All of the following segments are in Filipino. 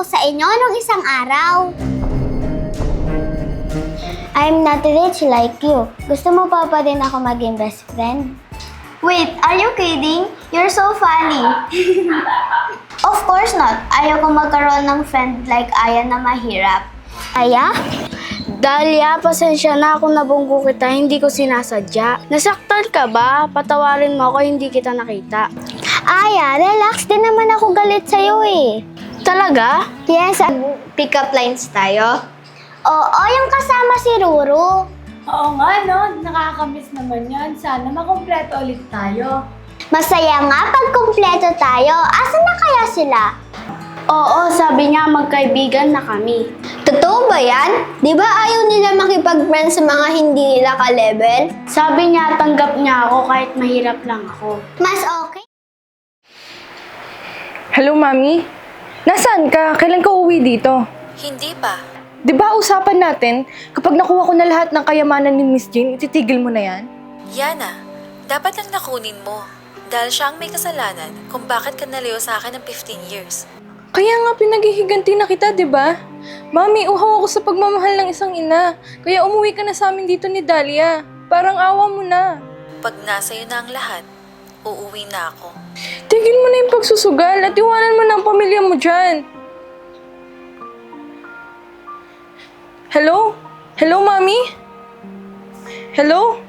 po sa inyo nung isang araw. I'm not rich like you. Gusto mo pa din ako maging best friend? Wait, are you kidding? You're so funny. Of course not. Ayaw ko magkaroon ng friend like Aya na mahirap. Aya? Dahlia, pasensya na kung nabunggo kita, hindi ko sinasadya. Nasaktan ka ba? Patawarin mo ako, hindi kita nakita. Aya, relax din naman ako galit sa'yo eh. Talaga? Yes, pick-up lines tayo? Oo, yung kasama si Ruru. Oo nga, no? Nakakamiss naman yan. Sana makumpleto ulit tayo. Masaya nga pag kumpleto tayo. Asan na kaya sila? Oo, sabi niya magkaibigan na kami. Totoo ba yan? Di ba ayaw nila makipag-friend sa mga hindi nila ka-level? Sabi niya tanggap niya ako kahit mahirap lang ako. Mas okay? Hello, Mami? Nasaan ka? Kailan ka uwi dito? Hindi pa. Di ba usapan natin, kapag nakuha ko na lahat ng kayamanan ni Miss Jane, ititigil mo na yan? Yana, dapat lang nakunin mo. Dahil siya ang may kasalanan kung bakit ka nalayo sa akin ng 15 years. Kaya nga pinaghihiganti na kita, di ba? Mami, uhaw ako sa pagmamahal ng isang ina. Kaya umuwi ka na sa amin dito ni Dahlia. Parang awa mo na. Pag nasa iyo na ang lahat, uuwi na ako. Tigil mo na yung pagsusugal at iwanan mo na ang pamilya mo dyan. Hello? Hello, Mami? Hello?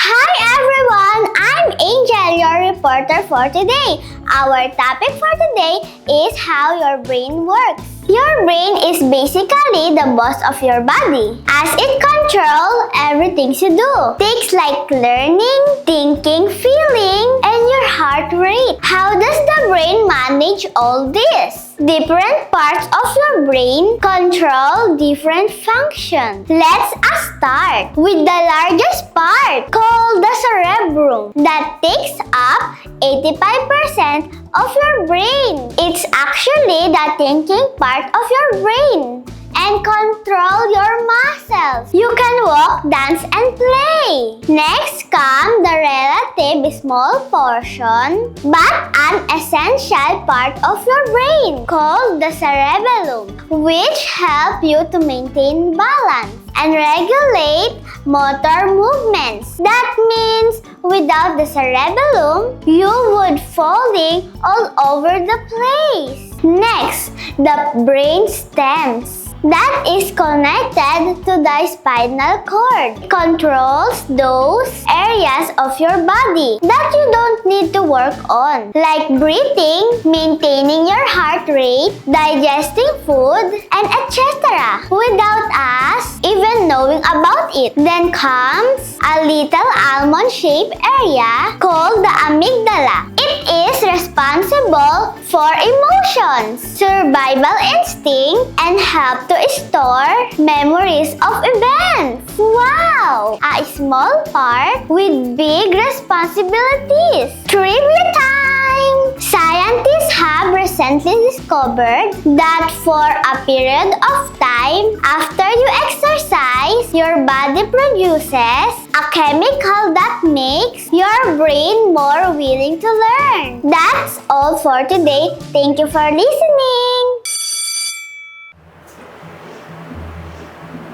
Hi everyone! I'm Angel, your reporter for today. Our topic for today is how your brain works. Your brain is basically the boss of your body, as it controls everything you do. Things like learning, thinking, feeling, and your heart rate. How does the brain manage all this? Different parts of your brain control different functions. Let's start with the largest part, called the cerebrum, that takes up 85% of your brain. It's actually the thinking part of your brain and control your muscles. You can walk, dance, and play. Next comes the relative small portion but an essential part of your brain called the cerebellum, which help you to maintain balance and regulate motor movements. That means without the cerebellum, you would falling all over the place. Next, the brain stems. That is connected to the spinal cord. It controls those areas of your body that you don't need to work on, like breathing, maintaining your heart rate, digesting food, and etc. Without us even knowing about it. Then comes a little almond-shaped area called the amygdala. It is responsible for emotions, survival instinct, and help to store memories of events. Wow! A small part with big responsibilities. Trivia time! Scientists have recently discovered that for a period of time after you exercise, your body produces a chemical that makes your brain more willing to learn. That's all for today. Thank you for listening.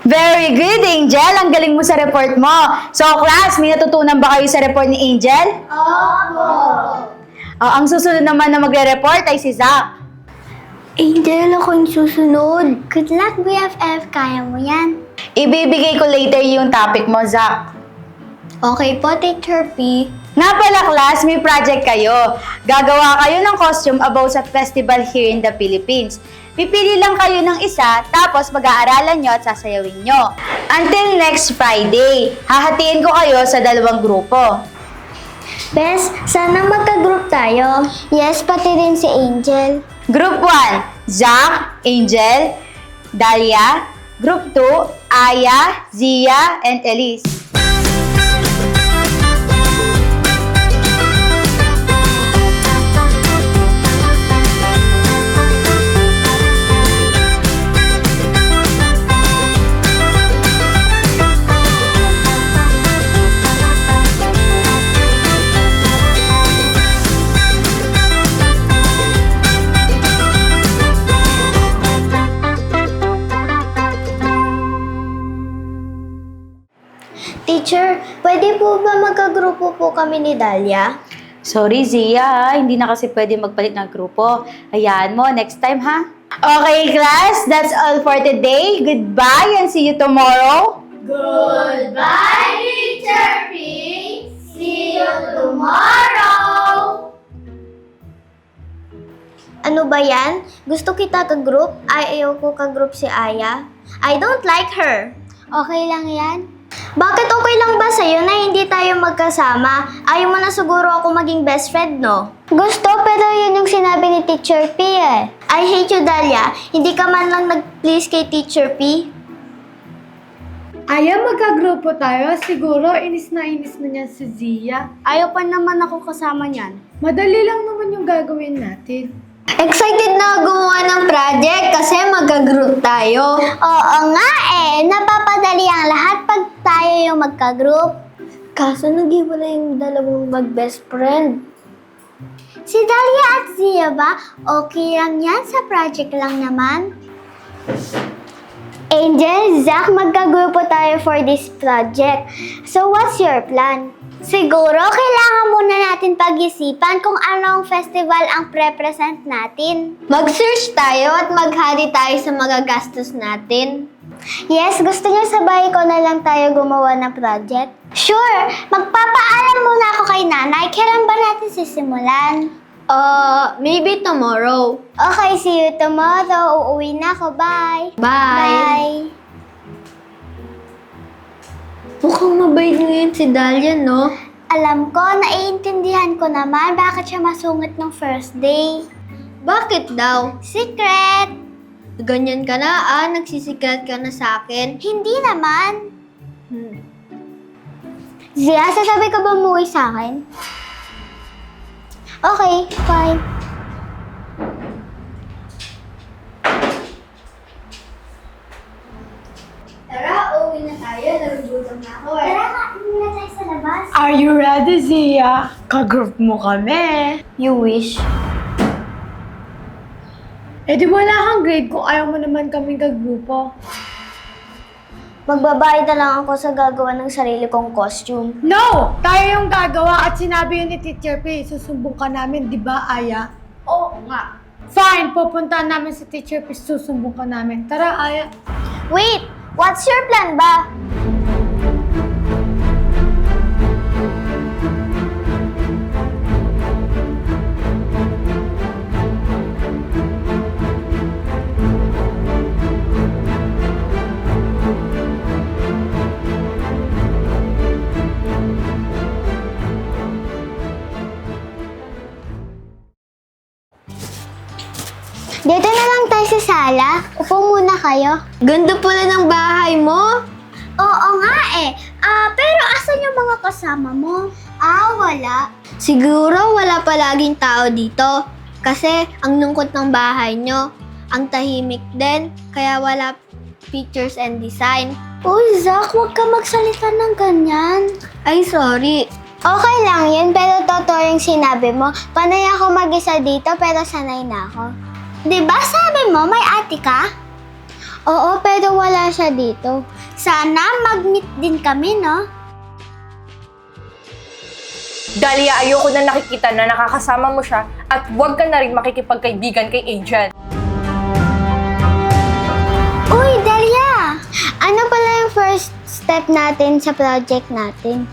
Very good, Angel! Ang galing mo sa report mo. So, class, may natutunan ba kayo sa report ni Angel? Opo! Ang susunod naman na magre-report ay si Zach. Angel, ako yung susunod. Good luck, BFF. Kaya mo yan. Ibibigay ko later yung topic mo, Zach. Okay po, Teacher P. Nga pala, class, may project kayo. Gagawa kayo ng costume about sa festival here in the Philippines. Pipili lang kayo ng isa, tapos mag-aaralan nyo at sasayawin nyo. Until next Friday, hahatiin ko kayo sa 2 grupo. Bes, sana magka-group tayo. Yes, pati rin si Angel. Group 1, Zach, Angel, Dahlia. Group 2, Aya, Zia, and Elise. Teacher, pwede po ba magkagrupo po kami ni Dahlia? Sorry, Zia, hindi na kasi pwede magpalit ng grupo. Hayaan mo, next time ha? Okay, class, that's all for today. Goodbye and see you tomorrow. Goodbye, Teacher P! See you tomorrow! Ano ba yan? Gusto kita ka-group? Ayaw ko ka-group si Aya. I don't like her. Okay lang yan? Bakit okay lang ba sa'yo na hindi tayo magkasama? Ayaw mo na siguro ako maging best friend, no? Gusto, pero yun yung sinabi ni Teacher P eh. I hate you, Dahlia. Hindi ka man lang nag-please kay Teacher P. Aya, magkagrupo tayo. Siguro, inis na niya si Zia. Ayaw pa naman ako kasama niyan. Madali lang naman yung gagawin natin. Excited na gumawa ng project kasi magka-group tayo. Oo nga eh, napapadali ang lahat pag tayo yung magka-group. Kaso nag-iwala yung dalawang mag-best friend. Si Dahlia at Zia ba? Okay lang yan, sa project lang naman. Angel, Zach, magka-grupo tayo for this project. So what's your plan? Siguro, kailangan muna natin pag-isipan kung anong festival ang pre-present natin. Mag-search tayo at maghali tayo sa magagastos natin. Yes, gusto niyo sabay ko na lang tayo gumawa ng project? Sure! Magpapaalam muna ako kay nanay. Kailan ba natin sisimulan? Maybe tomorrow. Okay, see you tomorrow. Uuwi na ako. Bye! Bye! Mukhang mabait ngayon si Dahlia, no? Alam ko, naiintindihan ko naman bakit siya masungit ng first day. Bakit daw? Secret! Ganyan ka na, nagsisikret ka na sa akin. Hindi naman. Zia, sasabi ka ba umuwi sa akin? Okay, fine. Tara, uwi na tayo. Nagugutom na ako eh. Tara, uwi na tayo sa labas. Are you ready, Zia? Kagroup mo kami. You wish. Eh di wala kang grade kung ayaw mo naman kaming kagrupo. Magbabayad na lang ako sa gagawa ng sarili kong costume. No! Tayo yung gagawa at sinabi yun ni Teacher P. Susumbong ka namin, di ba, Aya? Oo nga. Fine, pupuntahan namin si Teacher P. Susumbong ka namin. Tara, Aya. Wait! What's your plan ba? Dito na lang tayo sa sala. Upo muna kayo. Ganda pala ng bahay mo. Oo nga eh. Pero asan yung mga kasama mo? Wala. Siguro wala palaging tao dito. Kasi ang lungkot ng bahay nyo. Ang tahimik din. Kaya wala pictures and design. Uy, Zach, huwag ka magsalita ng ganyan. Ay, sorry. Okay lang yun, pero totoo yung sinabi mo. Panay ako mag-isa dito, pero sanay na ako. Diba sabi mo may ate ka? Oo, pero wala siya dito. Sana mag-meet din kami, no? Dahlia, ayoko na nakikita na nakakasama mo siya at huwag ka na rin makikipagkaibigan kay Angel. Uy, Dahlia! Ano pala yung first step natin sa project natin?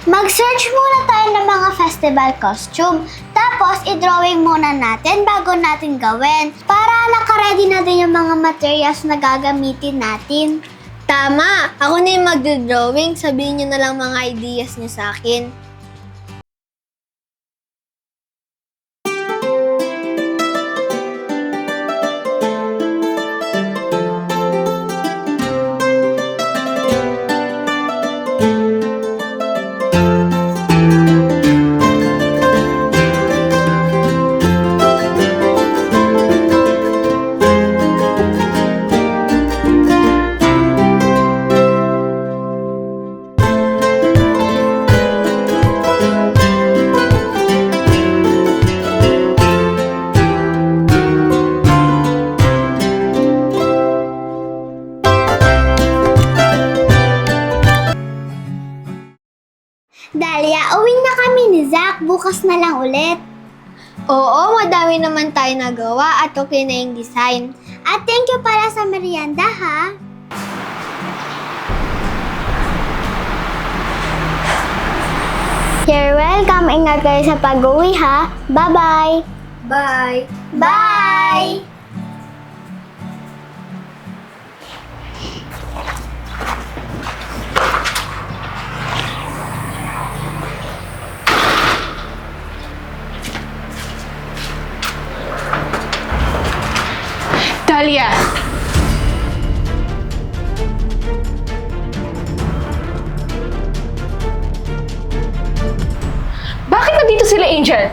Mag-search muna tayo ng mga festival costume. Tapos, i-drawing muna natin bago natin gawin. Para naka-ready na din yung mga materials na gagamitin natin. Tama! Ako na yung mag-drawing. Sabihin nyo na lang mga ideas nyo sa akin. Dahlia, uwi na kami ni Zach. Bukas na lang ulit. Oo, madami naman tayo nagawa at okay na yung design. At thank you para sa merienda, ha? You're welcome. Ingat kayo sa pag-uwi, ha? Bye-bye! Bye! Bye! Dahlia! Bakit nandito sila, Angel?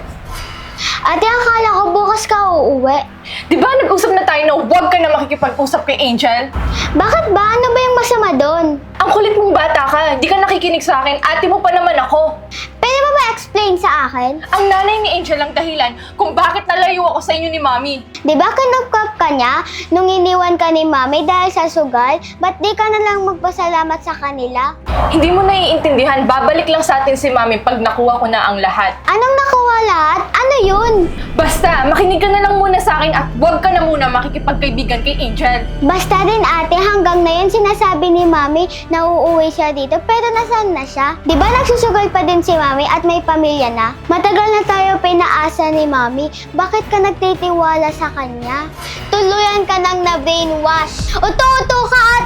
Ate, akala ko bukas ka uuwi. Di ba nag-usap na tayo na huwag ka na makikipag-usap kay Angel? Bakit ba? Ano ba yung masama doon? Ang kulit mong bata ka, di ka nakikinig sa akin, ate mo pa naman ako. Pwede mo ba explain sa akin? Ang nanay ni Angel ang dahilan kung bakit nalayo ako sa inyo ni Mami. Di ba kinupkap ka niya nung iniwan ka ni Mami dahil sa sugal? Ba't di ka na lang magpasalamat sa kanila? Hindi mo naiintindihan, babalik lang sa atin si Mami pag nakuha ko na ang lahat. Anong nakuha lahat? Ano yun? Basta, makinig ka na lang muna sa akin at huwag ka na muna makikipagkaibigan kay Angel. Basta din ate, hanggang na yun sinasabi ni Mami na uuwi siya dito pero nasaan na siya? Di ba nagsusugal pa din si Mami at may pamilya na? Matagal na tayo pinaasa ni Mami, bakit ka nagtitiwala sa kanya? Tuluyan ka nang na-brainwash. Uto-uto ka at